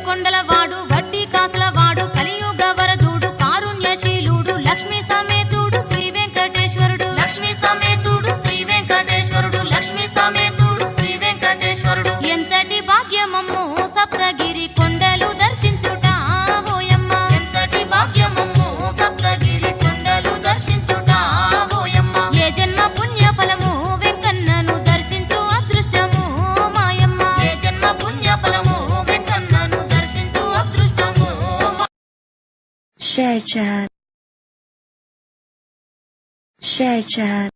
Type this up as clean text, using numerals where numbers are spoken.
కొండల వాడు వడ్డీ కాసుల వాడు కలియుగ వరదుడు కారుణ్యశీలుడు లక్ష్మీ సమేతుడు శ్రీ వెంకటేశ్వరుడు లక్ష్మీ సమేతుడు శ్రీ వెంకటేశ్వరుడు లక్ష్మీ సమేతుడు శ్రీ వెంకటేశ్వరుడు ఎంతటి భాగ్యమమ్ము సప్తగిరి కొండలు దర్శించుట ఓయమ్మ ఎంతటి భాగ్యమమ్ము సప్తగిరి కొండలు దర్శించుట ఓయమ్మ ఏ జన్మ పుణ్య ఫలము వెంకన్నను దర్శించు అదృష్టము మాయమ్మ ఏ జన్మ పుణ్య ఫలము వెంకన్నను దర్శించు అదృష్టము Share chat.